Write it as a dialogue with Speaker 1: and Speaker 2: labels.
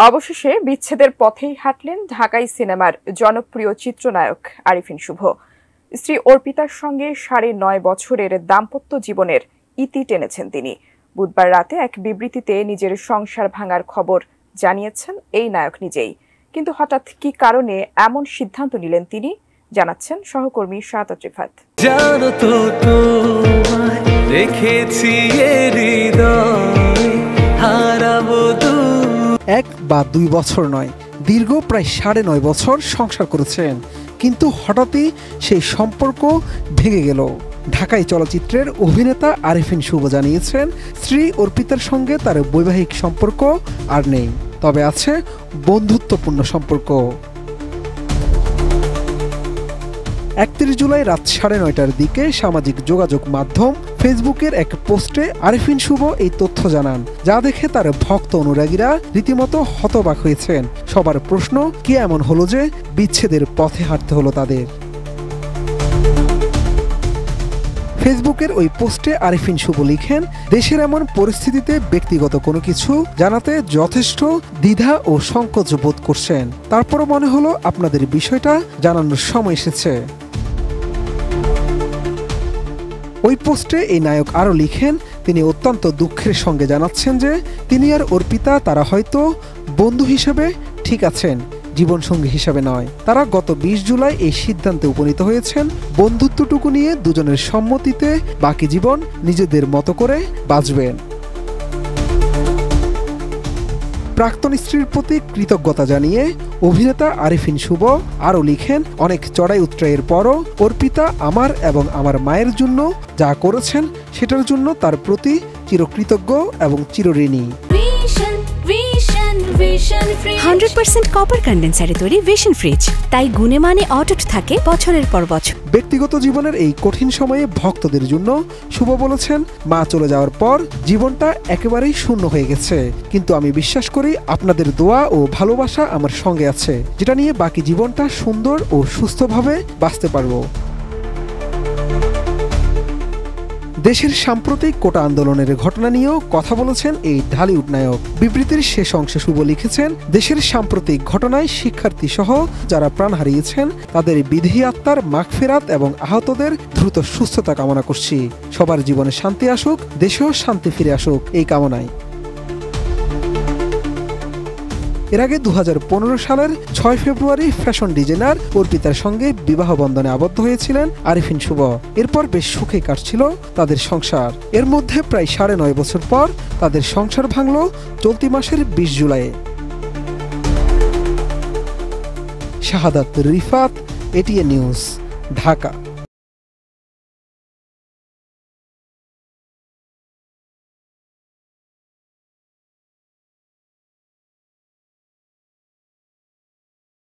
Speaker 1: অবশেষে বিচ্ছেদের পথেই হাঁটলেন ঢাকাই সিনেমার জনপ্রিয় চিত্রনায়ক আরিফিন শুভ। স্ত্রী অর্পিতার সঙ্গে ৯.৫ বছরের দাম্পত্য জীবনের ইতি টেনেছেন তিনি। বুধবার রাতে এক বিবৃতিতে নিজের সংসার ভাঙার খবর জানিয়েছেন এই নায়ক নিজেই। কিন্তু হঠাৎ কি কারণে এমন সিদ্ধান্ত নিলেন তিনি, জানাচ্ছেন সহকর্মী শাহাদাত রিফাত।
Speaker 2: এক বা ২ বছর নয়, দীর্ঘ প্রায় ৯.৫ বছর সংসার করেছেন, কিন্তু হঠাৎই সেই সম্পর্ক ভেঙে গেল। ঢাকাই চলচ্চিত্রের অভিনেতা আরিফিন শুভ জানিয়েছেন, স্ত্রী অর্পিতার সঙ্গে তার বৈবাহিক সম্পর্ক আর নেই, তবে আছে বন্ধুত্বপূর্ণ সম্পর্ক। ৩১ জুলাই রাত ৯:৩০টার দিকে সামাজিক যোগাযোগ মাধ্যম ফেসবুকের এক পোস্টে আরিফিন শুভ এই তথ্য জানান, যা দেখে তার ভক্ত অনুরাগীরা রীতিমতো হতবাক হয়েছেন। সবার প্রশ্ন, কি এমন হলো যে বিচ্ছেদের পথে হাঁটতে হলো তাদের। ফেসবুকের ওই পোস্টে আরিফিন শুভ লিখেন, দেশের এমন পরিস্থিতিতে ব্যক্তিগত কোনো কিছু জানাতে যথেষ্ট দ্বিধা ও সংকোচ বোধ করছেন। তারপরও মনে হলো আপনাদের বিষয়টা জানানোর সময় এসেছে। ওই পোস্টে এই নায়ক আরও লিখেন, তিনি অত্যন্ত দুঃখের সঙ্গে জানাচ্ছেন যে তিনি আর অর্পিতা তারা হয়তো বন্ধু হিসেবে ঠিক আছেন, জীবনসঙ্গী হিসাবে নয়। তারা গত ২০ জুলাই এই সিদ্ধান্তে উপনীত হয়েছেন, বন্ধুত্বটুকু নিয়ে দুজনের সম্মতিতে বাকি জীবন নিজেদের মতো করে বাঁচবেন। প্রাক্তন স্ত্রীর প্রতি কৃতজ্ঞতা জানিয়ে অভিনেতা আরিফিন শুভ আরও লিখেন, অনেক চড়াই উতরাইয়ের পরও অর্পিতা আমার এবং আমার মায়ের জন্য যা করেছেন সেটার জন্য তার প্রতি চিরকৃতজ্ঞ এবং চিরঋণী।
Speaker 3: 100% কপার কন্ডেন্সারে তৈরি ভিশন ফ্রিজ, তাই গুণে মানে অটুট থাকে বছরের পর বছর।
Speaker 2: ব্যক্তিগত জীবনের এই কঠিন সময়ে ভক্তদের জন্য শুভ বলেছেন, মা চলে যাওয়ার পর জীবনটা একেবারেই শূন্য হয়ে গেছে, কিন্তু আমি বিশ্বাস করি আপনাদের দোয়া ও ভালোবাসা আমার সঙ্গে আছে, যেটা নিয়ে বাকি জীবনটা সুন্দর ও সুস্থভাবে বাঁচতে পারবো। দেশের সাম্প্রতিক কোটা আন্দোলনের ঘটনা নিয়েও কথা বলেছেন এই ঢালিউড নায়ক। বিবৃতির শেষ অংশে শুভ লিখেছেন, দেশের সাম্প্রতিক ঘটনায় শিক্ষার্থী সহ যারা প্রাণ হারিয়েছেন তাদের বিধি আত্মার মাগফিরাত এবং আহতদের দ্রুত সুস্থতা কামনা করছি। সবার জীবনে শান্তি আসুক, দেশেও শান্তি ফিরে আসুক এই কামনায়। এর আগে ২০১৫ সালের ৬ ফেব্রুয়ারি ফ্যাশন ডিজাইনার অর্পিতার সঙ্গে বিবাহ বন্ধনে আবদ্ধ হয়েছিলেন আরিফিন শুভ। এরপর বেশ সুখে কাটছিল তাদের সংসার। এর মধ্যে প্রায় ৯.৫ বছর পর তাদের সংসার ভাঙল চলতি মাসের ২০ জুলাই। শাহাদাত রিফাত, এটিএন নিউজ, ঢাকা।